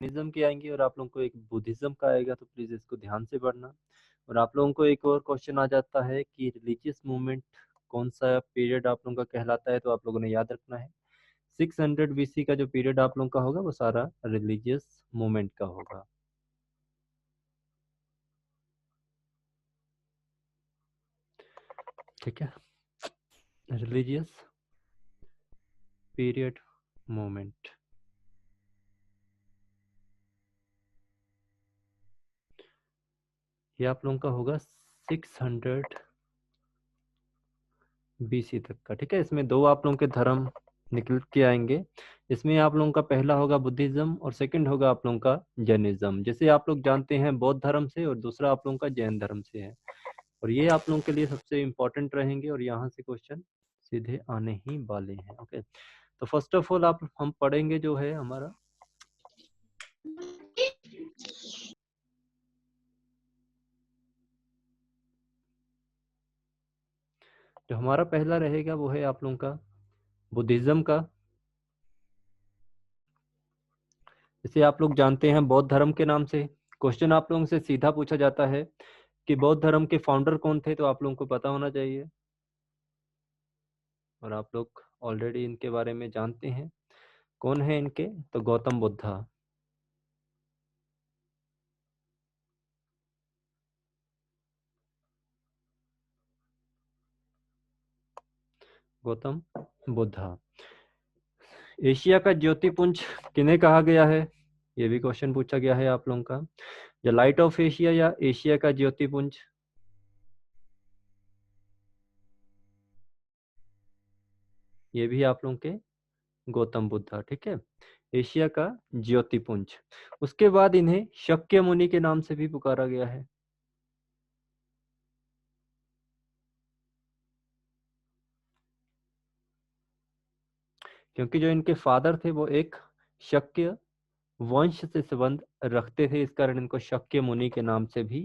Jainism की आएंगी और आप लोगों को एक बुद्धिज्म का आएगा, तो प्लीज इसको ध्यान से पढ़ना। और आप लोगों को एक और क्वेश्चन आ जाता है कि रिलीजियस मूवमेंट कौन सा पीरियड आप लोगों का कहलाता है, तो आप लोगों ने याद रखना है 600 BC का जो पीरियड आप लोगों का होगा वो सारा रिलीजियस मूवमेंट का होगा। ठीक है, रिलीजियस पीरियड मूवमेंट। ये आप लोगों का होगा 600 BC तक का। ठीक है, इसमें दो आप लोगों के धर्म निकल के आएंगे। इसमें आप लोगों का पहला होगा बुद्धिज्म और सेकंड होगा आप लोगों का जैनिज्म। जैसे आप लोग जानते हैं बौद्ध धर्म से, और दूसरा आप लोगों का जैन धर्म से है। और ये आप लोगों के लिए सबसे इंपॉर्टेंट रहेंगे और यहाँ से क्वेश्चन सीधे आने ही वाले हैं। ओके, तो फर्स्ट ऑफ ऑल आप हम पढ़ेंगे जो है हमारा जो हमारा पहला रहेगा वो है आप लोगों का बुद्धिज्म का। इसे आप लोग जानते हैं बौद्ध धर्म के नाम से। क्वेश्चन आप लोगों से सीधा पूछा जाता है कि बौद्ध धर्म के फाउंडर कौन थे, तो आप लोगों को पता होना चाहिए और आप लोग ऑलरेडी इनके बारे में जानते हैं। कौन है इनके, तो गौतम बुद्धा। गौतम बुद्धा। एशिया का ज्योतिपुंज किन्हें कहा गया है, ये भी क्वेश्चन पूछा गया है आप लोगों का। द लाइट ऑफ एशिया या एशिया का ज्योतिपुंज, ये भी आप लोगों के गौतम बुद्धा। ठीक है, एशिया का ज्योतिपुंज। उसके बाद इन्हें शक्य मुनि के नाम से भी पुकारा गया है। क्योंकि जो इनके फादर थे वो एक शक्य वंश से संबंध रखते थे, इस कारण इनको शक्य मुनि के नाम से भी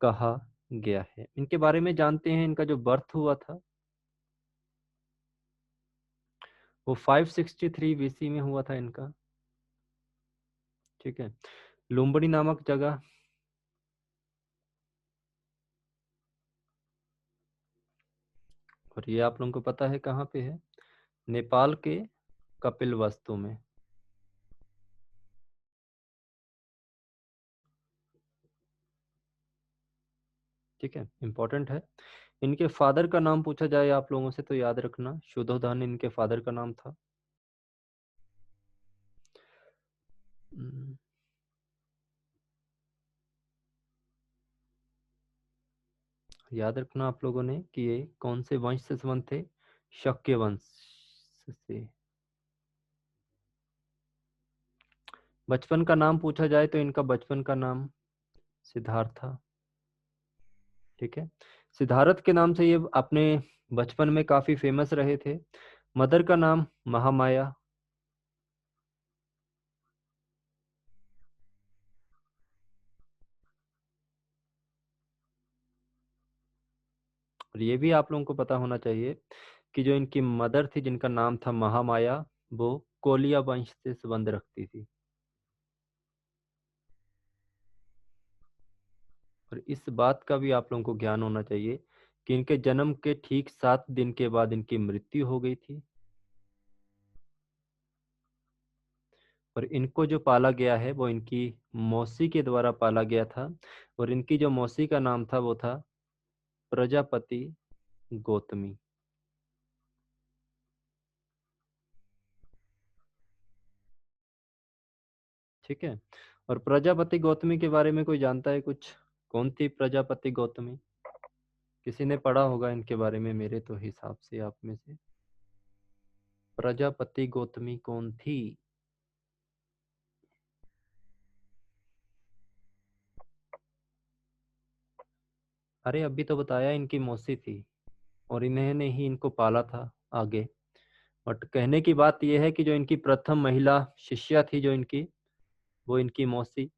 कहा गया है। इनके बारे में जानते हैं, इनका जो बर्थ हुआ था वो 563 BC में हुआ था इनका। ठीक है, लुम्बिनी नामक जगह। और ये आप लोगों को पता है कहाँ पे है, नेपाल के कपिलवस्तु में। ठीक है, इंपॉर्टेंट है। इनके फादर का नाम पूछा जाए आप लोगों से तो याद रखना शुद्धोधन इनके फादर का नाम था। याद रखना आप लोगों ने कि ये कौन से वंश से संबंध थे, शक्य वंश से। बचपन का नाम पूछा जाए तो इनका बचपन का नाम सिद्धार्थ था। ठीक है, सिद्धार्थ के नाम से ये अपने बचपन में काफी फेमस रहे थे। मदर का नाम महामाया। और ये भी आप लोगों को पता होना चाहिए कि जो इनकी मदर थी जिनका नाम था महामाया, वो कोलिया वंश से संबंध रखती थी। और इस बात का भी आप लोगों को ज्ञान होना चाहिए कि इनके जन्म के ठीक 7 दिन के बाद इनकी मृत्यु हो गई थी। और इनको जो पाला गया है वो इनकी मौसी के द्वारा पाला गया था। और इनकी जो मौसी का नाम था वो था प्रजापति गौतमी। ठीक है, और प्रजापति गौतमी के बारे में कोई जानता है कुछ, कौन थी प्रजापति गौतमी? किसी ने पढ़ा होगा इनके बारे में मेरे तो हिसाब से आप में से। प्रजापति गौतमी कौन थी? अरे अभी तो बताया इनकी मौसी थी और इन्होंने ही इनको पाला था आगे। बट कहने की बात यह है कि जो इनकी प्रथम महिला शिष्या थी जो इनकी, वो इनकी मौसी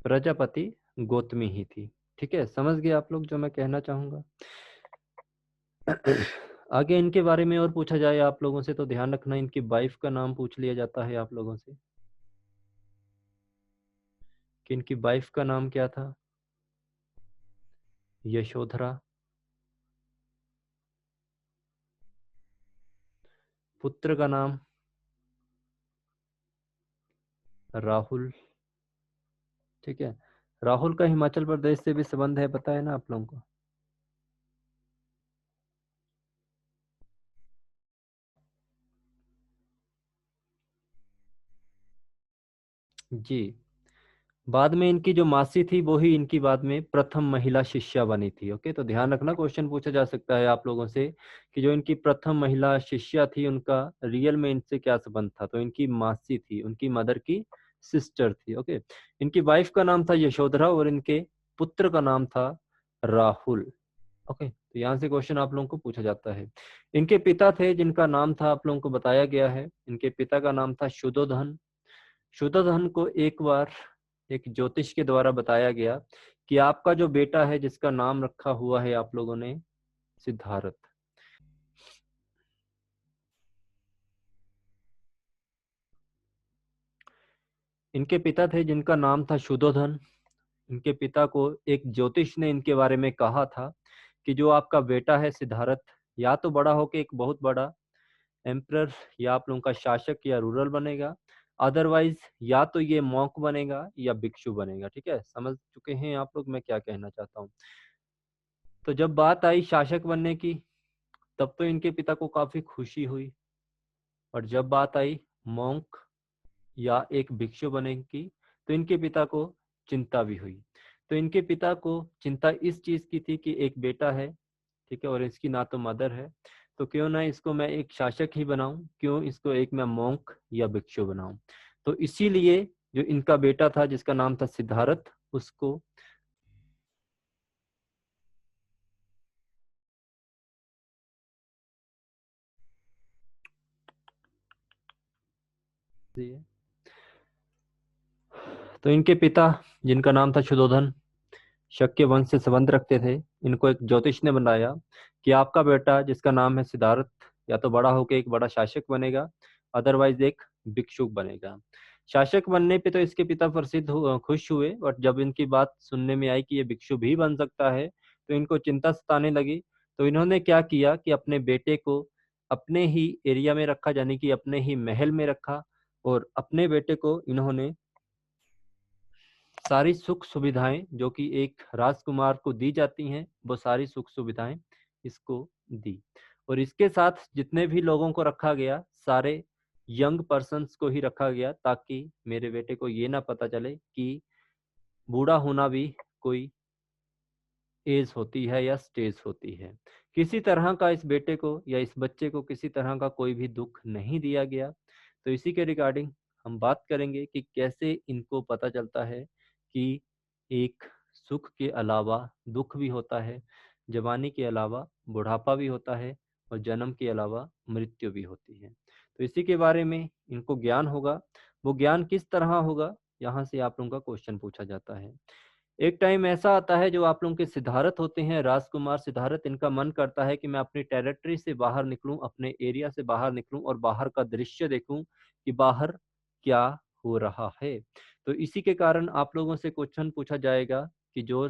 प्रजापति गौतमी ही थी। ठीक है, समझ गए आप लोग जो मैं कहना चाहूंगा। आगे इनके बारे में और पूछा जाए आप लोगों से तो ध्यान रखना, इनकी वाइफ का नाम पूछ लिया जाता है आप लोगों से कि इनकी वाइफ का नाम क्या था। यशोधरा। पुत्र का नाम राहुल। ठीक है, राहुल का हिमाचल प्रदेश से भी संबंध है, पता है ना आप लोगों को। जी। बाद में इनकी जो मासी थी वो ही इनकी बाद में प्रथम महिला शिष्या बनी थी। ओके, तो ध्यान रखना, क्वेश्चन पूछा जा सकता है आप लोगों से कि जो इनकी प्रथम महिला शिष्या थी उनका रियल में इनसे क्या संबंध था। तो इनकी मासी थी, उनकी मदर की सिस्टर थी। ओके, इनकी वाइफ का नाम था यशोधरा और इनके पुत्र का नाम था राहुल। ओके, तो यहाँ से क्वेश्चन आप लोगों को पूछा जाता है। इनके पिता थे जिनका नाम था आप लोगों को बताया गया है, इनके पिता का नाम था शुद्धोधन। शुद्धोधन को एक बार एक ज्योतिष के द्वारा बताया गया कि आपका जो बेटा है जिसका नाम रखा हुआ है आप लोगों ने सिद्धार्थ। इनके पिता थे जिनका नाम था शुद्धोधन। इनके पिता को एक ज्योतिष ने इनके बारे में कहा था कि जो आपका बेटा है सिद्धार्थ, या तो बड़ा होके एक बहुत बड़ा एम्परर या आप लोगों का शासक या रूलर बनेगा, अदरवाइज या तो ये मॉन्क बनेगा या भिक्षु बनेगा। ठीक है, समझ चुके हैं आप लोग मैं क्या कहना चाहता हूँ। तो जब बात आई शासक बनने की तब तो इनके पिता को काफी खुशी हुई, और जब बात आई मॉन्क या एक भिक्षु बनने की तो इनके पिता को चिंता भी हुई। तो इनके पिता को चिंता इस चीज की थी कि एक बेटा है, ठीक है, और इसकी ना तो मदर है, तो क्यों ना इसको मैं एक शासक ही बनाऊं, क्यों इसको एक मैं मॉन्क या भिक्षु बनाऊं। तो इसीलिए जो इनका बेटा था जिसका नाम था सिद्धार्थ, उसको तो इनके पिता जिनका नाम था शुद्धोधन शक्य वंश से संबंध रखते थे। इनको एक ज्योतिष ने बताया कि आपका बेटा जिसका नाम है सिद्धार्थ या तो बड़ा होकर एक बड़ा शासक बनेगा, अदरवाइज एक भिक्षुक बनेगा। शासक बनने पे तो इसके पिता खुश हुए, और जब इनकी बात सुनने में आई कि ये भिक्षु भी बन सकता है तो इनको चिंता सताने लगी। तो इन्होंने क्या किया कि अपने बेटे को अपने ही एरिया में रखा, यानी कि अपने ही महल में रखा, और अपने बेटे को इन्होंने सारी सुख सुविधाएं जो कि एक राजकुमार को दी जाती हैं वो सारी सुख सुविधाएं इसको दी। और इसके साथ जितने भी लोगों को रखा गया सारे यंग पर्सन्स को ही रखा गया, ताकि मेरे बेटे को ये ना पता चले कि बूढ़ा होना भी कोई एज होती है या स्टेज होती है। किसी तरह का इस बेटे को या इस बच्चे को किसी तरह का कोई भी दुख नहीं दिया गया। तो इसी के रिगार्डिंग हम बात करेंगे कि कैसे इनको पता चलता है कि एक सुख के अलावा दुख भी होता है, जवानी के अलावा बुढ़ापा भी होता है, और जन्म के अलावा मृत्यु भी होती है। तो इसी के बारे में इनको ज्ञान होगा। वो ज्ञान किस तरह होगा, यहाँ से आप लोगों का क्वेश्चन पूछा जाता है। एक टाइम ऐसा आता है जो आप लोगों के सिद्धार्थ होते हैं, राजकुमार सिद्धार्थ, इनका मन करता है कि मैं अपनी टेरिटरी से बाहर निकलूं, अपने एरिया से बाहर निकलूं और बाहर का दृश्य देखूं कि बाहर क्या हो रहा है। तो इसी के कारण आप लोगों से क्वेश्चन पूछा जाएगा कि जो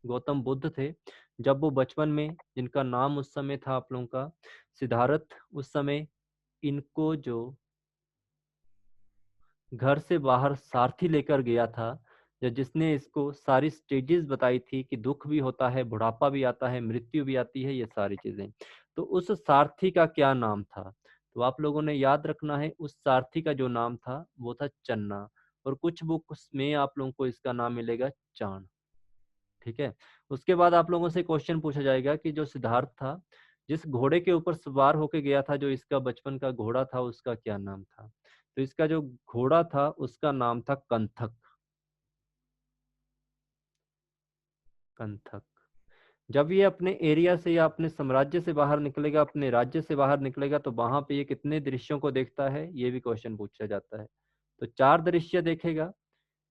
गौतम बुद्ध थे जब वो बचपन में, जिनका नाम उस समय था आप लोगों का सिद्धार्थ, उस समय इनको जो घर से बाहर सारथी लेकर गया था, या जिसने इसको सारी स्टेजेस बताई थी कि दुख भी होता है, बुढ़ापा भी आता है, मृत्यु भी आती है, ये सारी चीजें, तो उस सारथी का क्या नाम था। तो आप लोगों ने याद रखना है, उस सारथी का जो नाम था वो था चन्ना, और कुछ बुक्स में आप लोगों को इसका नाम मिलेगा चाण। ठीक है, उसके बाद आप लोगों से क्वेश्चन पूछा जाएगा कि जो सिद्धार्थ था, जिस घोड़े के ऊपर सवार होके गया था, जो इसका बचपन का घोड़ा था, उसका क्या नाम था। तो इसका जो घोड़ा था उसका नाम था कंथक। कंथक। जब ये अपने एरिया से या अपने साम्राज्य से बाहर निकलेगा, अपने राज्य से बाहर निकलेगा, तो वहां पे ये कितने दृश्यों को देखता है, ये भी क्वेश्चन पूछा जाता है। तो चार दृश्य देखेगा,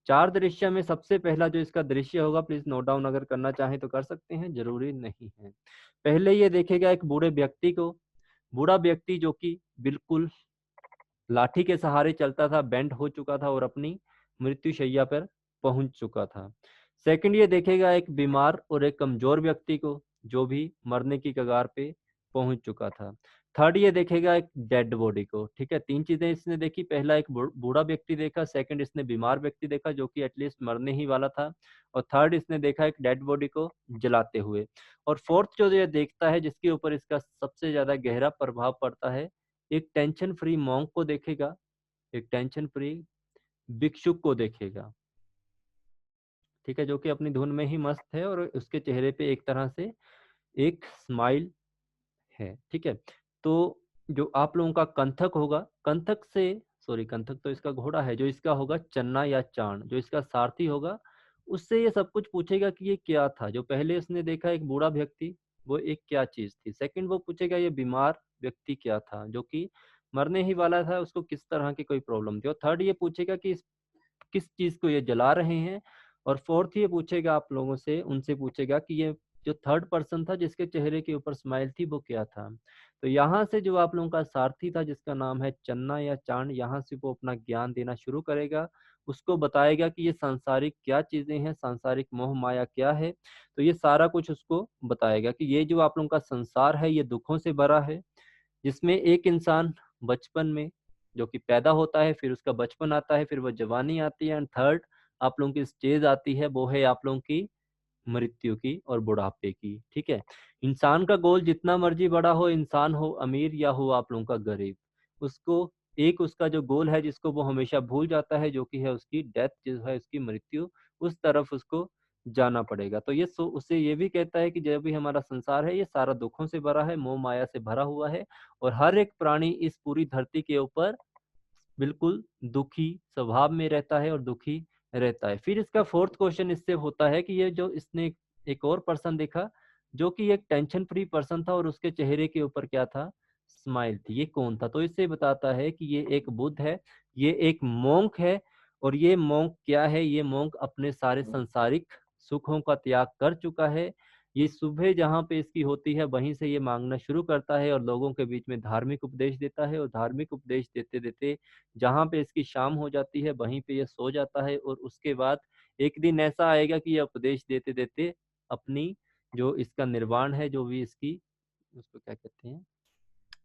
चार दृश्य में सबसे पहला जो इसका दृश्य होगा, प्लीज नोट डाउन अगर करना चाहें तो कर सकते हैं, जरूरी नहीं है। पहले ये देखेगा एक बूढ़े व्यक्ति को, बूढ़ा व्यक्ति जो कि बिल्कुल लाठी के सहारे चलता था, बेंड हो चुका था और अपनी मृत्यु शैया पर पहुंच चुका था। सेकंड ये देखेगा एक बीमार और एक कमजोर व्यक्ति को, जो भी मरने की कगार पे पहुंच चुका था। थर्ड ये देखेगा एक डेड बॉडी को। ठीक है, तीन चीजें इसने देखी, पहला एक बूढ़ा व्यक्ति देखा, सेकंड इसने बीमार व्यक्ति देखा जो कि एटलीस्ट मरने ही वाला था, और थर्ड इसने देखा एक डेड बॉडी को जलाते हुए। और फोर्थ जो ये देखता है, जिसके ऊपर इसका सबसे ज्यादा गहरा प्रभाव पड़ता है, एक टेंशन फ्री मॉन्क को देखेगा, एक टेंशन फ्री भिक्षुक को देखेगा। ठीक है, जो कि अपनी धुन में ही मस्त है और उसके चेहरे पे एक तरह से एक स्माइल है। ठीक है, तो जो आप लोगों का कंथक होगा, कंथक से, सॉरी कंथक तो इसका घोड़ा है, जो इसका होगा चन्ना या चाण, जो इसका सारथी होगा, उससे ये सब कुछ पूछेगा कि ये क्या था। जो पहले उसने देखा एक बूढ़ा व्यक्ति, वो एक क्या चीज थी। सेकंड वो पूछेगा ये बीमार व्यक्ति क्या था, जो कि मरने ही वाला था, उसको किस तरह की कोई प्रॉब्लम थी। और थर्ड ये पूछेगा कि किस चीज को ये जला रहे हैं। और फोर्थ ये पूछेगा आप लोगों से, उनसे पूछेगा कि ये जो थर्ड पर्सन था जिसके चेहरे के ऊपर स्माइल थी, वो क्या था। तो यहाँ से जो आप लोगों का सारथी था, जिसका नाम है चन्ना या चांद, यहाँ से वो अपना ज्ञान देना शुरू करेगा, उसको बताएगा कि ये सांसारिक क्या चीजें हैं, सांसारिक मोह माया क्या है। तो ये सारा कुछ उसको बताएगा कि ये जो आप लोगों का संसार है, ये दुखों से भरा है, जिसमें एक इंसान बचपन में जो कि पैदा होता है, फिर उसका बचपन आता है, फिर वो जवानी आती है, एंड थर्ड आप लोगों की स्टेज आती है, वो है आप लोगों की मृत्यु की और बुढ़ापे की। ठीक है, इंसान का गोल जितना मर्जी बड़ा हो, इंसान हो अमीर या हो आप लोगों का गरीब, उसको एक उसका जो गोल है जिसको वो हमेशा भूल जाता है, जो कि है उसकी डेथ, जो है उसकी मृत्यु, उस तरफ उसको जाना पड़ेगा। तो ये उससे ये भी कहता है कि जो भी हमारा संसार है, ये सारा दुखों से भरा है, मोह माया से भरा हुआ है, और हर एक प्राणी इस पूरी धरती के ऊपर बिल्कुल दुखी स्वभाव में रहता है और दुखी रहता है। फिर इसका फोर्थ क्वेश्चन इससे होता है कि ये जो इसने एक और पर्सन देखा, जो कि एक टेंशन फ्री पर्सन था और उसके चेहरे के ऊपर क्या था, स्माइल थी, ये कौन था। तो इससे बताता है कि ये एक बुद्ध है, ये एक मोंक है। और ये मोंक क्या है, ये मोंक अपने सारे संसारिक सुखों का त्याग कर चुका है। ये सुबह जहाँ पे इसकी होती है, वहीं से ये मांगना शुरू करता है और लोगों के बीच में धार्मिक उपदेश देता है, और धार्मिक उपदेश देते देते जहाँ पे इसकी शाम हो जाती है, वहीं पे ये सो जाता है। और उसके बाद एक दिन ऐसा आएगा कि ये उपदेश देते देते अपनी जो इसका निर्वाण है, जो भी इसकी, उसको क्या कहते हैं,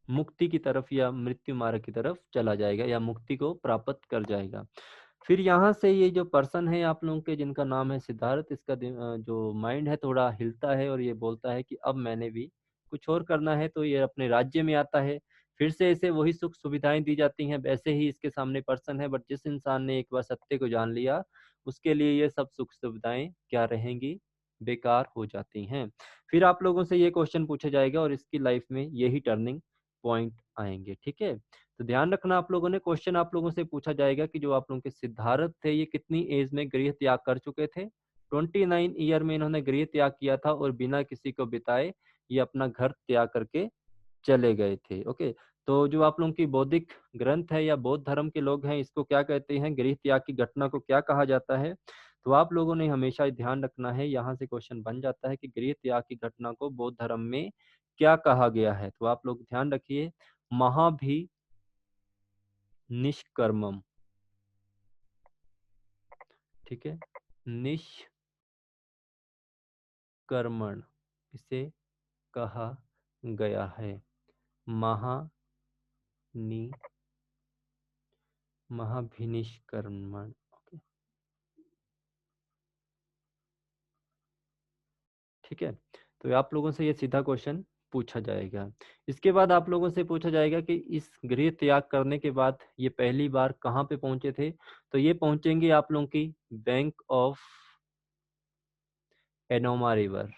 मुक्ति की तरफ या मृत्यु मार्ग की तरफ चला जाएगा, या मुक्ति को प्राप्त कर जाएगा। फिर यहाँ से ये जो पर्सन है आप लोगों के, जिनका नाम है सिद्धार्थ, इसका जो माइंड है थोड़ा हिलता है और ये बोलता है कि अब मैंने भी कुछ और करना है। तो ये अपने राज्य में आता है, फिर से इसे वही सुख सुविधाएं दी जाती हैं, वैसे ही इसके सामने पर्सन है, बट जिस इंसान ने एक बार सत्य को जान लिया, उसके लिए ये सब सुख सुविधाएं क्या रहेंगी, बेकार हो जाती हैं। फिर आप लोगों से ये क्वेश्चन पूछा जाएगा और इसकी लाइफ में यही टर्निंग पॉइंट आएंगे। ठीक है, तो ध्यान रखना आप लोगों ने, क्वेश्चन आप लोगों से पूछा जाएगा कि जो आप लोगों के सिद्धार्थ थे, ये कितनी एज में गृह त्याग कर चुके थे। 29 ईयर में इन्होंने गृह त्याग किया था और बिना किसी को बिताए ये अपना घर त्याग करके चले गए थे। ओके, तो जो आप लोगों की बौद्धिक ग्रंथ है या बौद्ध धर्म के लोग हैं, इसको क्या कहते हैं, गृह त्याग की घटना को क्या कहा जाता है। तो आप लोगों ने हमेशा ध्यान रखना है, यहाँ से क्वेश्चन बन जाता है कि गृह त्याग की घटना को बौद्ध धर्म में क्या कहा गया है। तो आप लोग ध्यान रखिए, महाभी निष्कर्मम। ठीक है, निष्कर्मण इसे कहा गया है, महानि महाभिनिष्कर्मण। ओके, ठीक है, तो आप लोगों से ये सीधा क्वेश्चन पूछा जाएगा। इसके बाद आप लोगों से पूछा जाएगा कि इस गृह त्याग करने के बाद ये पहली बार कहाँ पे पहुंचे थे। तो ये पहुंचेंगे आप लोगों की बैंक ऑफ एनोमा रिवर।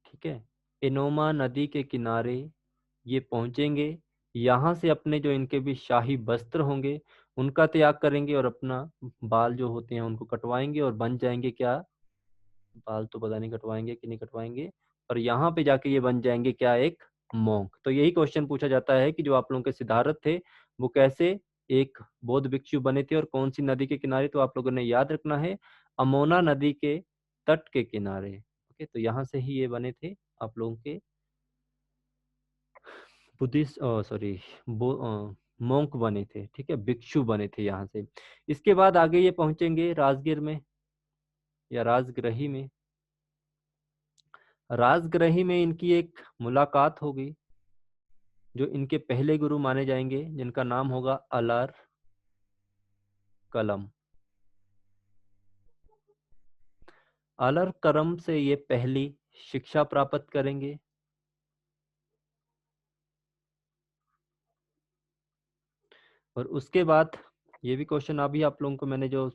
ठीक है, एनोमा नदी के किनारे ये पहुंचेंगे। यहाँ से अपने जो इनके भी शाही वस्त्र होंगे उनका त्याग करेंगे, और अपना बाल जो होते हैं उनको कटवाएंगे और बन जाएंगे क्या, बाल तो पता नहीं कटवाएंगे कि नहीं कटवाएंगे, और यहाँ पे जाके ये बन जाएंगे क्या, एक मॉन्क। तो यही क्वेश्चन पूछा जाता है कि जो आप लोगों के सिद्धार्थ थे, वो कैसे एक बौद्ध भिक्षु बने थे और कौन सी नदी के किनारे, तो आप लोगों ने याद रखना है अमोना नदी के तट के किनारे। ओके, तो यहाँ से ही ये बने थे आप लोगों के बुद्धिस्ट, सॉरी, मोंक बने थे, ठीक है, भिक्षु बने थे यहाँ से। इसके बाद आगे ये पहुंचेंगे राजगीर में या राजग्रही में। राजग्रही में इनकी एक मुलाकात होगी जो इनके पहले गुरु माने जाएंगे, जिनका नाम होगा अलार कलम। अलार कलम से ये पहली शिक्षा प्राप्त करेंगे। और उसके बाद ये भी क्वेश्चन अभी आप लोगों को मैंने जो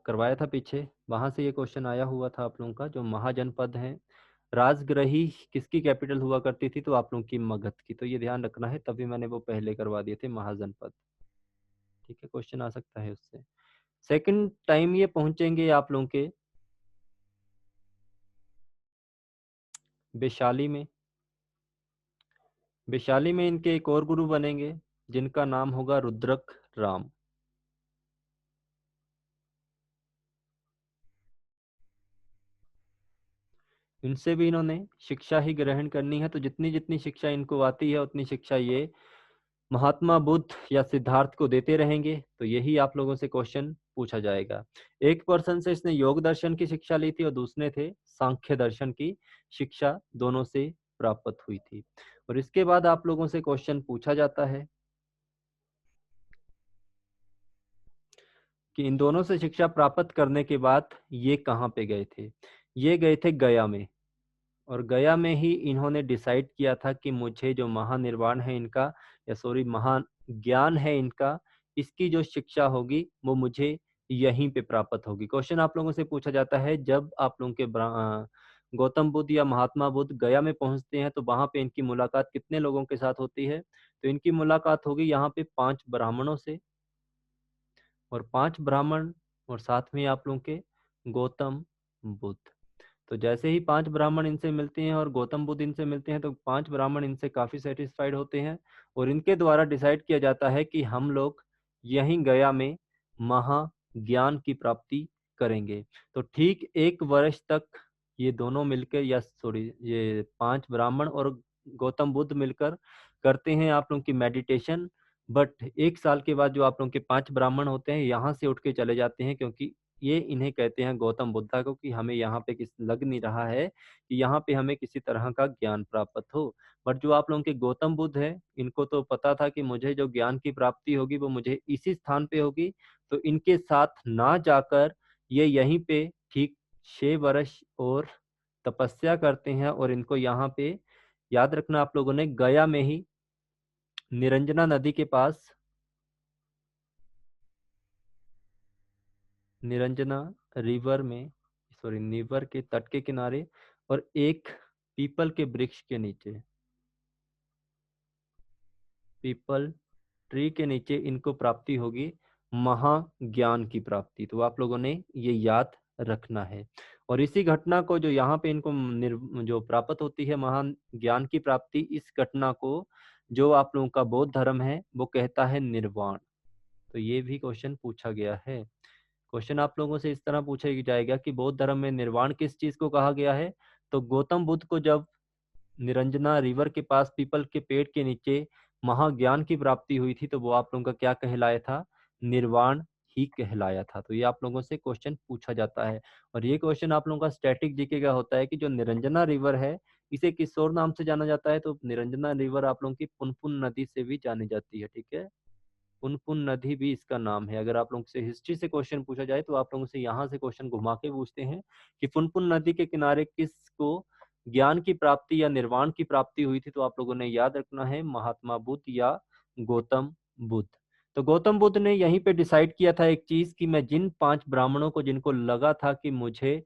करवाया था पीछे, वहां से ये क्वेश्चन आया हुआ था आप लोगों का, जो महाजनपद है राजग्रही किसकी कैपिटल हुआ करती थी, तो आप लोगों की मगध की। तो ये ध्यान रखना है, तभी मैंने वो पहले करवा दिए थे महाजनपद। ठीक है, क्वेश्चन आ सकता है उससे। सेकंड टाइम ये पहुंचेंगे आप लोगों के वैशाली में। वैशाली में इनके एक और गुरु बनेंगे जिनका नाम होगा रुद्रक राम। इनसे भी इन्होंने शिक्षा ही ग्रहण करनी है, तो जितनी जितनी शिक्षा इनको आती है उतनी शिक्षा ये महात्मा बुद्ध या सिद्धार्थ को देते रहेंगे। तो यही आप लोगों से क्वेश्चन पूछा जाएगा। एक पर्सन से इसने योग दर्शन की शिक्षा ली थी और दूसरे थे सांख्य दर्शन की शिक्षा, दोनों से प्राप्त हुई थी। और इसके बाद आप लोगों से क्वेश्चन पूछा जाता है कि इन दोनों से शिक्षा प्राप्त करने के बाद ये कहाँ पे गए थे। ये गए थे गया में, और गया में ही इन्होंने डिसाइड किया था कि मुझे जो महानिर्वाण है इनका, या सॉरी महान ज्ञान है इनका, इसकी जो शिक्षा होगी वो मुझे यहीं पे प्राप्त होगी। क्वेश्चन आप लोगों से पूछा जाता है, जब आप लोगों के गौतम बुद्ध या महात्मा बुद्ध गया में पहुंचते हैं तो वहां पे इनकी मुलाकात कितने लोगों के साथ होती है, तो इनकी मुलाकात होगी यहाँ पे 5 ब्राह्मणों से, और 5 ब्राह्मण और साथ में आप लोगों के गौतम बुद्ध। तो जैसे ही 5 ब्राह्मण इनसे मिलते हैं और गौतम बुद्ध इनसे मिलते हैं, तो 5 ब्राह्मण इनसे काफी सेटिस्फाइड होते हैं और इनके द्वारा डिसाइड किया जाता है कि हम लोग यहीं गया में महाज्ञान की प्राप्ति करेंगे। तो ठीक 1 वर्ष तक ये दोनों मिलकर, या सॉरी ये 5 ब्राह्मण और गौतम बुद्ध मिलकर करते हैं आप लोगों की मेडिटेशन। बट 1 साल के बाद जो आप लोगों के 5 ब्राह्मण होते हैं यहाँ से उठ के चले जाते हैं, क्योंकि ये इन्हें कहते हैं गौतम बुद्धा को कि हमें यहाँ पे किस लग नहीं रहा है कि यहाँ पे हमें किसी तरह का ज्ञान प्राप्त हो। बट जो आप लोगों के गौतम बुद्ध है, इनको तो पता था कि मुझे जो ज्ञान की प्राप्ति होगी वो मुझे इसी स्थान पे होगी। तो इनके साथ ना जाकर ये यहीं पे ठीक 6 वर्ष और तपस्या करते हैं, और इनको यहाँ पे याद रखना आप लोगों ने, गया में ही निरंजना नदी के पास, निरंजना रिवर में, सॉरी रिवर के तट के किनारे, और एक पीपल के वृक्ष के नीचे, पीपल ट्री के नीचे इनको प्राप्ति होगी महाज्ञान की प्राप्ति। तो आप लोगों ने ये याद रखना है। और इसी घटना को जो यहाँ पे इनको जो प्राप्त होती है महान ज्ञान की प्राप्ति, इस घटना को जो आप लोगों का बौद्ध धर्म है वो कहता है निर्वाण। तो ये भी क्वेश्चन पूछा गया है। क्वेश्चन आप लोगों से इस तरह पूछा जाएगा कि बौद्ध धर्म में निर्वाण किस चीज को कहा गया है। तो गौतम बुद्ध को जब निरंजना रिवर के पास पीपल के पेड़ के नीचे महाज्ञान की प्राप्ति हुई थी, तो वो आप लोगों का क्या कहलाया था, निर्वाण ही कहलाया था। तो ये आप लोगों से क्वेश्चन पूछा जाता है। और ये क्वेश्चन आप लोगों का स्टैटिक जीके का होता है कि जो निरंजना रिवर है इसे किस और नाम से जाना जाता है, तो निरंजना रिवर आप लोगों की पुनपुन नदी से भी जानी जाती है। ठीक है, पुनपुन नदी भी इसका नाम है। अगर आप लोगों से हिस्ट्री से क्वेश्चन पूछा जाए तो आप लोगों से यहाँ से क्वेश्चन घुमा के पूछते हैं कि पुनपुन नदी के किनारे किसको ज्ञान की प्राप्ति या निर्वाण की प्राप्ति हुई थी, तो आप लोगों ने याद रखना है महात्मा बुद्ध या गौतम बुद्ध। तो गौतम बुद्ध ने यहीं पे डिसाइड किया था एक चीज कि मैं जिन 5 ब्राह्मणों को, जिनको लगा था कि मुझे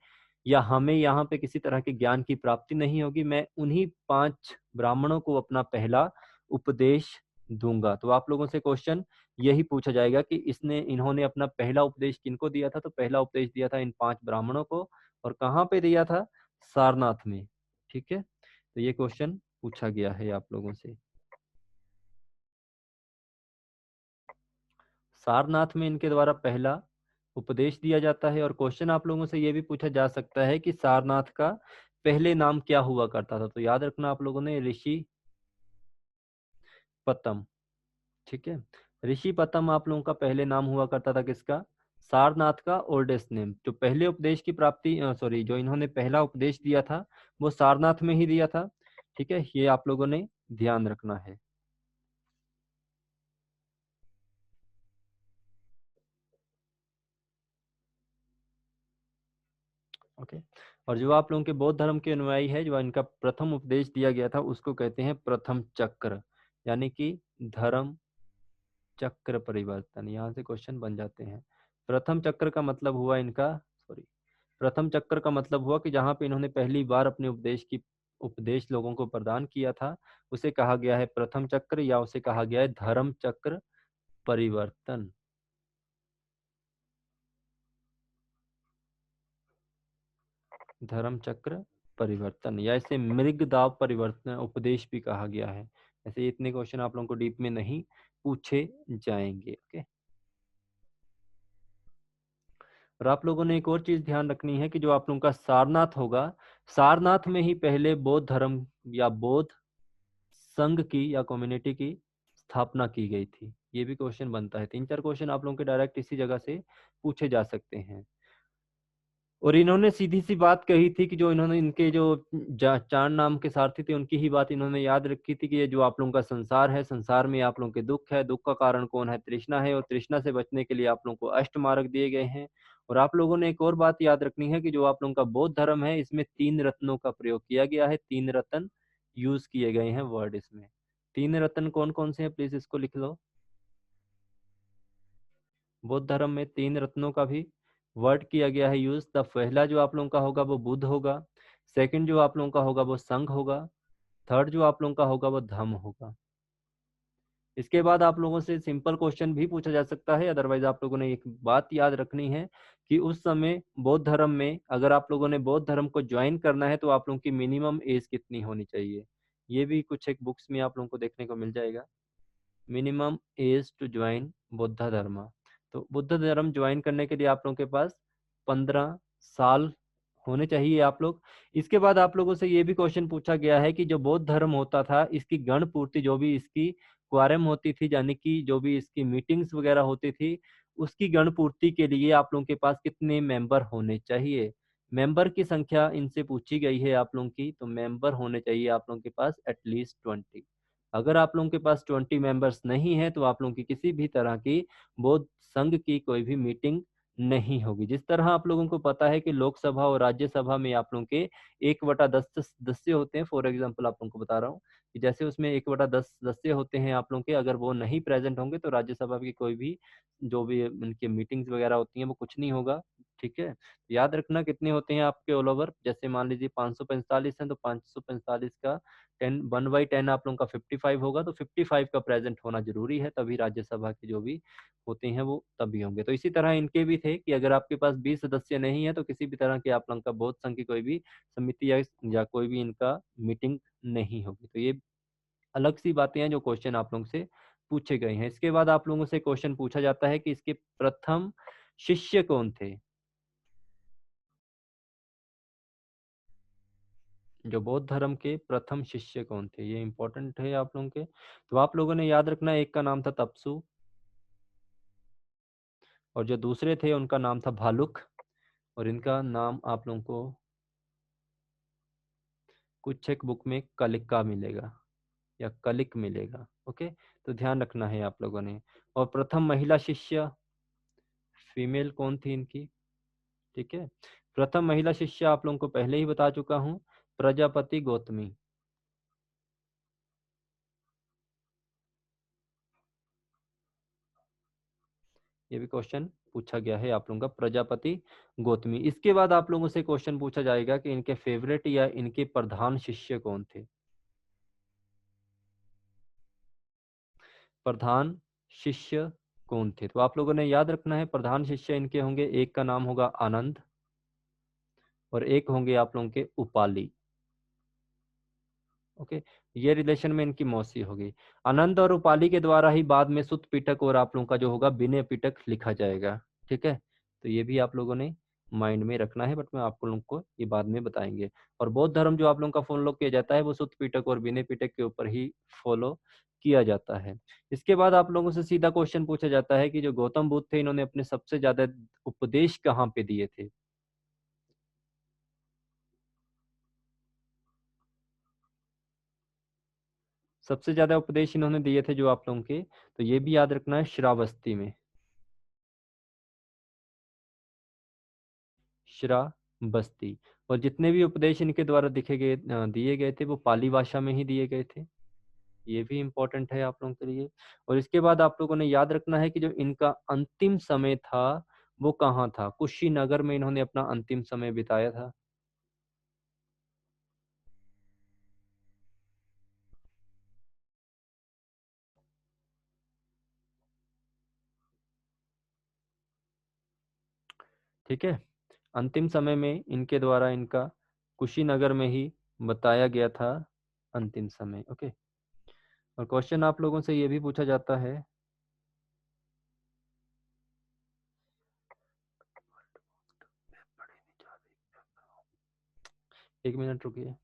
या हमें यहाँ पे किसी तरह के ज्ञान की प्राप्ति नहीं होगी, मैं उन्हीं 5 ब्राह्मणों को अपना पहला उपदेश दूंगा। तो आप लोगों से क्वेश्चन यही पूछा जाएगा कि इसने इन्होंने अपना पहला उपदेश किनको दिया था, तो पहला उपदेश दिया था इन 5 ब्राह्मणों को। और कहाँ पे दिया था, सारनाथ में। ठीक है, तो ये क्वेश्चन पूछा गया है आप लोगों से। सारनाथ में इनके द्वारा पहला उपदेश दिया जाता है। और क्वेश्चन आप लोगों से ये भी पूछा जा सकता है कि सारनाथ का पहले नाम क्या हुआ करता था। तो याद रखना आप लोगों ने ऋषि पतम। ठीक है, ऋषि पतम आप लोगों का पहले नाम हुआ करता था किसका? सारनाथ का ओल्डेस्ट नेम। जो पहले उपदेश की प्राप्ति सॉरी जो इन्होंने पहला उपदेश दिया था वो सारनाथ में ही दिया था। ठीक है, ये आप लोगों ने ध्यान रखना है। ओके, और जो आप लोगों के बौद्ध धर्म के अनुयायी है, जो इनका प्रथम उपदेश दिया गया था उसको कहते हैं प्रथम चक्र, यानी कि धर्म चक्र परिवर्तन। यहाँ से क्वेश्चन बन जाते हैं। प्रथम चक्र का मतलब हुआ इनका सॉरी प्रथम चक्र का मतलब हुआ कि जहाँ पे इन्होंने पहली बार अपने उपदेश लोगों को प्रदान किया था उसे कहा गया है प्रथम चक्र, या उसे कहा गया है धर्म चक्र परिवर्तन। धर्म चक्र परिवर्तन, या इसे मृग दाव परिवर्तन उपदेश भी कहा गया है। ऐसे इतने क्वेश्चन आप लोगों को डीप में नहीं पूछे जाएंगे। ओके, और आप लोगों ने एक और चीज ध्यान रखनी है कि जो आप लोगों का सारनाथ होगा, सारनाथ में ही पहले बौद्ध धर्म या बौद्ध संघ की या कम्युनिटी की स्थापना की गई थी। ये भी क्वेश्चन बनता है। 3-4 क्वेश्चन आप लोगों के डायरेक्ट इसी जगह से पूछे जा सकते हैं। और इन्होंने सीधी सी बात कही थी कि जो इन्होंने इनके जो चांद नाम के सारथी थे उनकी ही बात इन्होंने याद रखी थी कि ये जो आप लोगों का संसार है, संसार में आप लोगों के दुख है, दुख का कारण कौन है? तृष्णा है, और तृष्णा से बचने के लिए आप लोगों को अष्ट मार्ग दिए गए हैं। और आप लोगों ने एक और बात याद रखनी है कि जो आप लोगों का बौद्ध धर्म है इसमें 3 रत्नों का प्रयोग किया गया है। 3 रत्न यूज किए गए हैं वर्ड इसमें। 3 रत्न कौन कौन से हैं प्लीज इसको लिख लो। बौद्ध धर्म में 3 रत्नों का भी वर्ड किया गया है यूज। द पहला जो आप लोगों का होगा वो बुद्ध होगा, सेकंड जो आप लोगों का होगा वो संघ होगा, थर्ड जो आप लोगों का होगा वो धम्म होगा। इसके बाद आप लोगों से सिंपल क्वेश्चन भी पूछा जा सकता है। अदरवाइज आप लोगों ने एक बात याद रखनी है कि उस समय बौद्ध धर्म में अगर आप लोगों ने बौद्ध धर्म को ज्वाइन करना है तो आप लोगों की मिनिमम एज कितनी होनी चाहिए। ये भी कुछ एक बुक्स में आप लोगों को देखने को मिल जाएगा। Minimum age to join Buddha धर्म। तो बुद्ध धर्म ज्वाइन करने के लिए आप लोगों के पास 15 साल होने चाहिए आप लोग। इसके बाद आप लोगों से ये भी क्वेश्चन पूछा गया है कि जो बौद्ध धर्म होता था इसकी गण पूर्ति, जो भी इसकी क्वारम होती थी, यानी कि जो भी इसकी मीटिंग्स वगैरह होती थी, उसकी गण पूर्ति के लिए आप लोगों के पास कितने मेंबर होने चाहिए। मेंबर की संख्या इनसे पूछी गई है आप लोगों की। तो मेंबर होने चाहिए आप लोगों के पास एटलीस्ट 20। अगर आप लोगों के पास 20 मेंबर्स नहीं है तो आप लोगों की किसी भी तरह की बौद्ध संघ की कोई भी मीटिंग नहीं होगी। जिस तरह आप लोगों को पता है कि लोकसभा और राज्यसभा में आप लोगों के 1/10 सदस्य होते हैं। फॉर एग्जाम्पल आप लोगों को बता रहा हूँ कि जैसे उसमें 1/10 सदस्य होते हैं आप लोगों के, अगर वो नहीं प्रेजेंट होंगे तो राज्यसभा की कोई भी जो भी उनकी मीटिंग्स वगैरह होती हैं वो कुछ नहीं होगा। ठीक है, याद रखना कितने होते हैं आपके ऑल ओवर। जैसे मान लीजिए 545 है तो 545 का 1/10 आप लोगों का 55 होगा। तो 55 का प्रेजेंट होना जरूरी है, तभी राज्यसभा के जो भी होते हैं वो तभी होंगे। तो इसी तरह इनके भी थे कि अगर आपके पास 20 सदस्य नहीं है तो किसी भी तरह के आप लोगों का बौद्ध संघ की कोई भी समिति या कोई भी इनका मीटिंग नहीं होगी। तो ये अलग सी बातें हैं जो क्वेश्चन आप लोगों से पूछे गए हैं। इसके बाद आप लोगों से क्वेश्चन पूछा जाता है कि इसके प्रथम शिष्य कौन थे। जो बौद्ध धर्म के प्रथम शिष्य कौन थे, ये इंपॉर्टेंट है आप लोगों के। तो आप लोगों ने याद रखना है, एक का नाम था तपसु और जो दूसरे थे उनका नाम था भालुक। और इनका नाम आप लोगों को कुछ एक बुक में कलिका मिलेगा या कलिक मिलेगा। ओके, तो ध्यान रखना है आप लोगों ने। और प्रथम महिला शिष्य फीमेल कौन थी इनकी। ठीक है, प्रथम महिला शिष्य आप लोगों को पहले ही बता चुका हूं, प्रजापति गौतमी। ये भी क्वेश्चन पूछा गया है आप लोगों का, प्रजापति गौतमी। इसके बाद आप लोगों से क्वेश्चन पूछा जाएगा कि इनके फेवरेट या इनके प्रधान शिष्य कौन थे। प्रधान शिष्य कौन थे, तो आप लोगों ने याद रखना है प्रधान शिष्य इनके होंगे, एक का नाम होगा आनंद और एक होंगे आप लोगों के उपाली। ओके, ये रिलेशन में इनकी मौसी होगी। आनंद और रूपाली के द्वारा ही बाद में सुत पिटक और आप लोगों का जो होगा विनय पिटक लिखा जाएगा। ठीक है, तो ये भी आप लोगों ने माइंड में रखना है, बट मैं आप लोगों को ये बाद में बताएंगे। और बौद्ध धर्म जो आप लोगों का फॉलो किया जाता है वो सुत पिटक और विनय पिटक के ऊपर ही फॉलो किया जाता है। इसके बाद आप लोगों से सीधा क्वेश्चन पूछा जाता है कि जो गौतम बुद्ध थे इन्होंने अपने सबसे ज्यादा उपदेश कहाँ पे दिए थे? सबसे ज्यादा उपदेश इन्होंने दिए थे जो आप लोगों के, तो ये भी याद रखना है, श्रावस्ती में। श्रावस्ती। और जितने भी उपदेश इनके द्वारा दिए गए थे वो पाली भाषा में ही दिए गए थे। ये भी इम्पोर्टेंट है आप लोगों के लिए। और इसके बाद आप लोगों ने याद रखना है कि जो इनका अंतिम समय था वो कहाँ था? कुशीनगर में इन्होंने अपना अंतिम समय बिताया था। ठीक है, अंतिम समय में इनके द्वारा इनका कुशीनगर में ही बताया गया था अंतिम समय। ओके, और क्वेश्चन आप लोगों से ये भी पूछा जाता है, एक मिनट रुकिए।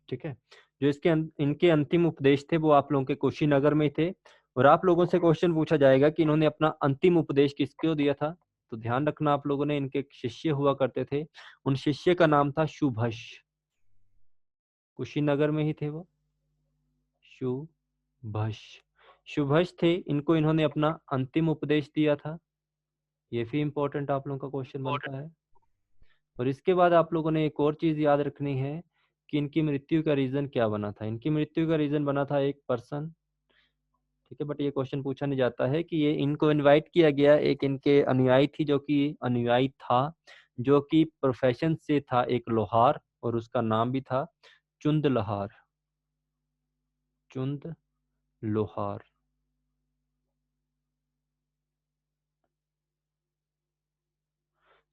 ठीक है, जो इनके अंतिम उपदेश थे वो आप लोगों के कुशीनगर में ही थे। और आप लोगों से क्वेश्चन पूछा जाएगा कि इन्होंने अपना अंतिम उपदेश किसको दिया था? तो ध्यान रखना, आप लोगों ने, इनके एक शिष्य हुआ करते थे, उन शिष्य का नाम था शुभश। कुशीनगर में ही थे वो, शुभश। शुभश थे, इनको इन्होंने अपना अंतिम उपदेश दिया था। ये भी इंपॉर्टेंट आप लोगों का क्वेश्चन बनता है। और इसके बाद आप लोगों ने एक और चीज याद रखनी है कि इनकी मृत्यु का रीजन क्या बना था। इनकी मृत्यु का रीजन बना था एक पर्सन। ठीक है, बट ये क्वेश्चन पूछा नहीं जाता है कि ये इनको इनवाइट किया गया, एक इनके अनुयायी थी जो कि अनुयायी था, जो कि प्रोफेशन से था एक लोहार, और उसका नाम भी था चुंद लोहार। चुंद लोहार।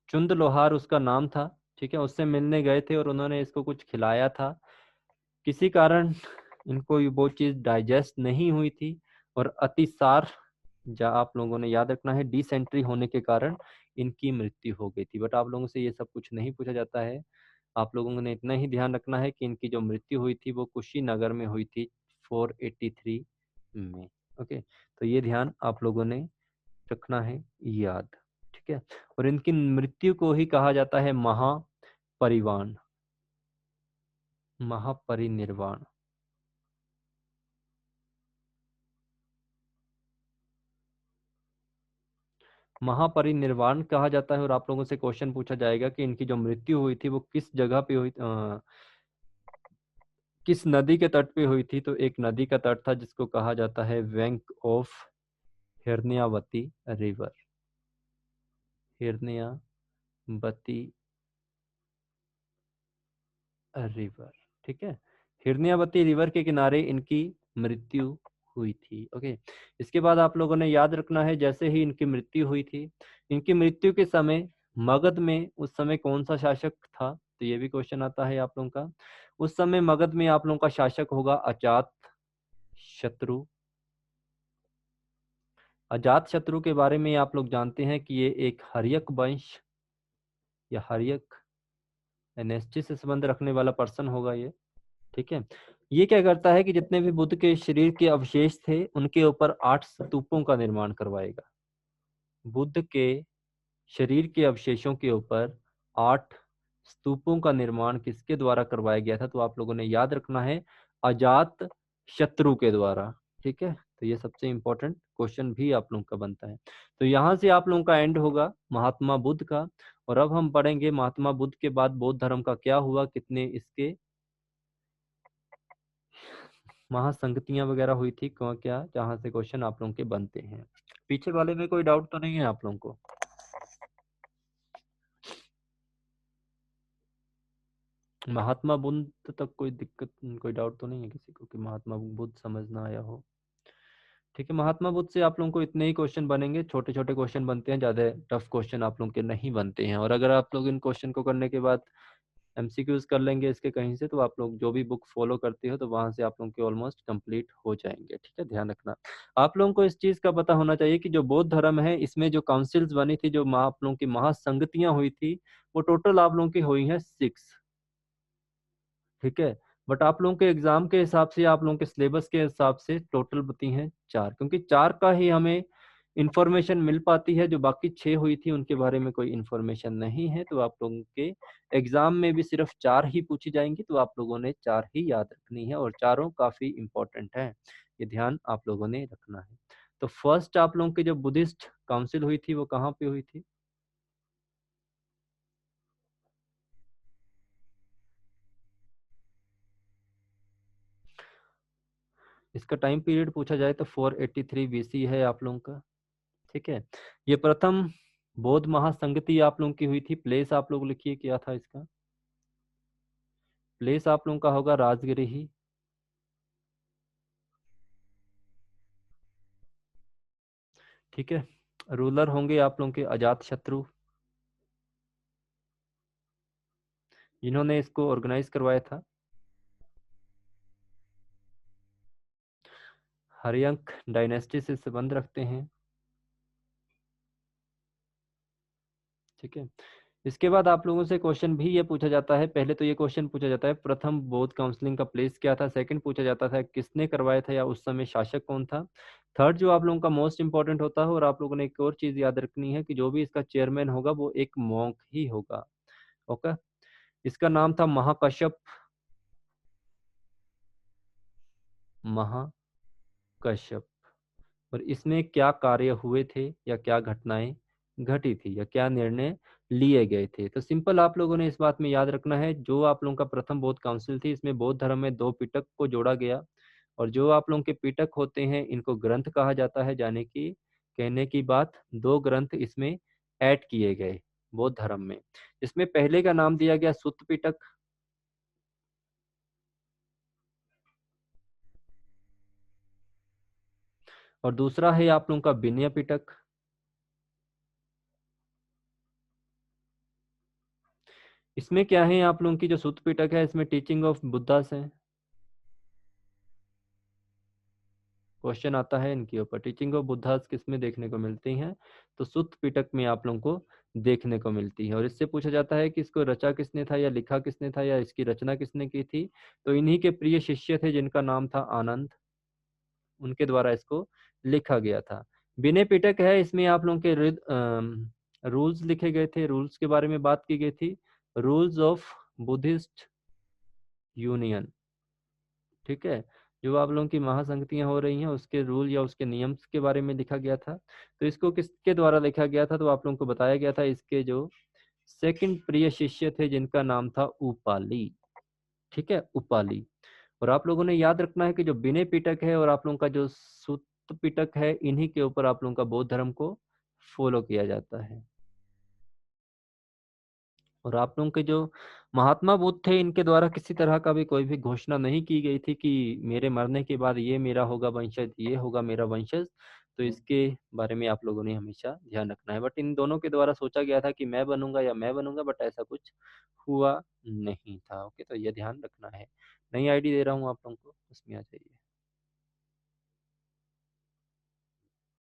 चुंद लोहार उसका नाम था। ठीक है, उससे मिलने गए थे और उन्होंने इसको कुछ खिलाया था। किसी कारण इनको वो चीज डाइजेस्ट नहीं हुई थी, और अतिसार, जहाँ आप लोगों ने याद रखना है, डिसेंट्री होने के कारण इनकी मृत्यु हो गई थी। बट आप लोगों से ये सब कुछ नहीं पूछा जाता है। आप लोगों ने इतना ही ध्यान रखना है कि इनकी जो मृत्यु हुई थी वो कुशीनगर में हुई थी 483 में। ओके, तो ये ध्यान आप लोगों ने रखना है याद। ठीक है, और इनकी मृत्यु को ही कहा जाता है महापरिवान, महापरिनिर्वाण। महापरिनिर्वाण कहा जाता है। और आप लोगों से क्वेश्चन पूछा जाएगा कि इनकी जो मृत्यु हुई थी वो किस जगह पे हुई, किस नदी के तट पे हुई थी? तो एक नदी का तट था जिसको कहा जाता है bank of Hiranyavati river. Hiranyavati river. ठीक है, हिरण्यवती रिवर के किनारे इनकी मृत्यु हुई थी। ओके, इसके बाद आप लोगों ने याद रखना है, जैसे ही इनकी मृत्यु हुई थी, इनकी मृत्यु के समय मगध में उस समय कौन सा शासक था? तो ये भी क्वेश्चन आता है आप लोगों का। उस समय मगध में आप लोगों का शासक होगा अजात शत्रु। अजात शत्रु के बारे में आप लोग जानते हैं कि ये एक हर्यक वंश या हर्यक एनेस्टी से संबंध रखने वाला पर्सन होगा ये। ठीक है, ये क्या करता है कि जितने भी बुद्ध के शरीर के अवशेष थे उनके ऊपर 8 स्तूपों का निर्माण करवाएगा। बुद्ध के शरीर के अवशेषों के ऊपर 8 स्तूपों का निर्माण किसके द्वारा करवाया गया था? तो आप लोगों ने याद रखना है, अजात शत्रु के द्वारा। ठीक है, तो ये सबसे इंपॉर्टेंट क्वेश्चन भी आप लोगों का बनता है। तो यहाँ से आप लोगों का एंड होगा महात्मा बुद्ध का। और अब हम पढ़ेंगे महात्मा बुद्ध के बाद बौद्ध धर्म का क्या हुआ, कितने इसके महासंगतियां वगैरह हुई थी, क्यों क्या, जहां से क्वेश्चन आप लोगों के बनते हैं। पीछे वाले में कोई डाउट तो नहीं है आप लोगों को? महात्मा बुद्ध तक कोई दिक्कत, कोई डाउट तो नहीं है किसी को कि महात्मा बुद्ध समझना आया हो? ठीक है, महात्मा बुद्ध से आप लोगों को इतने ही क्वेश्चन बनेंगे, छोटे छोटे क्वेश्चन बनते हैं, ज्यादा टफ क्वेश्चन आप लोगों के नहीं बनते हैं। और अगर आप लोग इन क्वेश्चन को करने के बाद एमसीक्यूज कर लेंगे इसके कहीं से, तो आप लोग जो भी बुक फॉलो करते हो तो वहां से आप लोगों के ऑलमोस्ट कंप्लीट हो जाएंगे। ठीक है, ध्यान रखना। आप लोगों को इस चीज का पता होना चाहिए कि जो बौद्ध धर्म है इसमें जो काउंसिल्स बनी थी, जो आप लोगों की महासंगतियां हुई थी, वो टोटल आप लोगों की हुई है 6। ठीक है, बट आप लोगों के एग्जाम के हिसाब से, आप लोगों के सिलेबस के हिसाब से टोटल बती हैं 4, क्योंकि 4 का ही हमें इंफॉर्मेशन मिल पाती है, जो बाकी 6 हुई थी उनके बारे में कोई इंफॉर्मेशन नहीं है। तो आप लोगों के एग्जाम में भी सिर्फ 4 ही पूछी जाएंगी, तो आप लोगों ने 4 ही याद रखनी है, और चारों काफी इंपॉर्टेंट है, ये ध्यान आप लोगों ने रखना है। तो फर्स्ट आप लोगों की जो बुद्धिस्ट काउंसिल हुई थी वो कहाँ पे हुई थी? इसका टाइम पीरियड पूछा जाए तो 483 बीसी है आप लोगों का। ठीक है, ये प्रथम बौद्ध महासंगति आप लोगों की हुई थी। प्लेस आप लोग लिखिए क्या था इसका। प्लेस आप लोगों का होगा राजगिरी ही। ठीक है, रूलर होंगे आप लोगों के अजात शत्रु, जिन्होंने इसको ऑर्गेनाइज करवाया था। हर्यंक डायनेस्टी से संबंध रखते हैं। ठीक है, इसके बाद आप लोगों से क्वेश्चन भी ये पूछा जाता है। पहले तो ये क्वेश्चन पूछा जाता है प्रथम बौद्ध काउंसलिंग का प्लेस क्या था। सेकंड पूछा जाता था किसने करवाया था, या उस समय शासक कौन था। थर्ड जो आप लोगों का मोस्ट इंपॉर्टेंट होता है, और आप लोगों ने एक और चीज याद रखनी है कि जो भी इसका चेयरमैन होगा वो एक मॉन्क ही होगा। ओके, इसका नाम था महाकश्यप। महाकश्यप। और इसमें क्या कार्य हुए थे, या क्या घटनाएं घटी थी, या क्या निर्णय लिए गए थे। तो सिंपल आप लोगों ने इस बात में याद रखना है, जो आप लोगों का प्रथम बौद्ध काउंसिल थी, इसमें बौद्ध धर्म में 2 पिटक को जोड़ा गया। और जो आप लोगों के पिटक होते हैं इनको ग्रंथ कहा जाता है, यानी कि कहने की बात 2 ग्रंथ इसमें ऐड किए गए बौद्ध धर्म में। इसमें पहले का नाम दिया गया सुत्त पिटक, और दूसरा है आप लोगों का विनय पिटक। इसमें क्या है, आप लोगों की जो सुत्त पिटक है इसमें टीचिंग ऑफ बुद्धास है। क्वेश्चन आता है इनके ऊपर, टीचिंग ऑफ बुद्धास किस में देखने को मिलती हैं, तो सुत्त पिटक में आप लोगों को देखने को मिलती है। और इससे पूछा जाता है कि इसको रचा किसने था, या लिखा किसने था, या इसकी रचना किसने की थी। तो इन्हीं के प्रिय शिष्य थे जिनका नाम था आनंद, उनके द्वारा इसको लिखा गया था। विनय पिटक है, इसमें आप लोगों के रूल्स लिखे गए थे, रूल्स के बारे में बात की गई थी, रूल्स ऑफ बुद्धिस्ट यूनियन। ठीक है, जो आप लोगों की महासंगतियां हो रही हैं उसके रूल या उसके नियम के बारे में लिखा गया था। तो इसको किसके द्वारा लिखा गया था, तो आप लोगों को बताया गया था इसके जो सेकंड प्रिय शिष्य थे जिनका नाम था उपाली। ठीक है, उपाली। और आप लोगों ने याद रखना है कि जो विनय पिटक है और आप लोगों का जो सुत्त पिटक है, इन्हीं के ऊपर आप लोगों का बौद्ध धर्म को फॉलो किया जाता है। और आप लोगों के जो महात्मा बुद्ध थे, इनके द्वारा किसी तरह का भी कोई भी घोषणा नहीं की गई थी कि मेरे मरने के बाद ये मेरा होगा वंशज, ये होगा मेरा वंशज। तो इसके बारे में आप लोगों ने हमेशा ध्यान रखना है। बट इन दोनों के द्वारा सोचा गया था कि मैं बनूंगा या मैं बनूंगा, बट ऐसा कुछ हुआ नहीं था। ओके, तो ये ध्यान रखना है। नई आईडी दे रहा हूँ आप लोगों को, उसमें आ जाइए।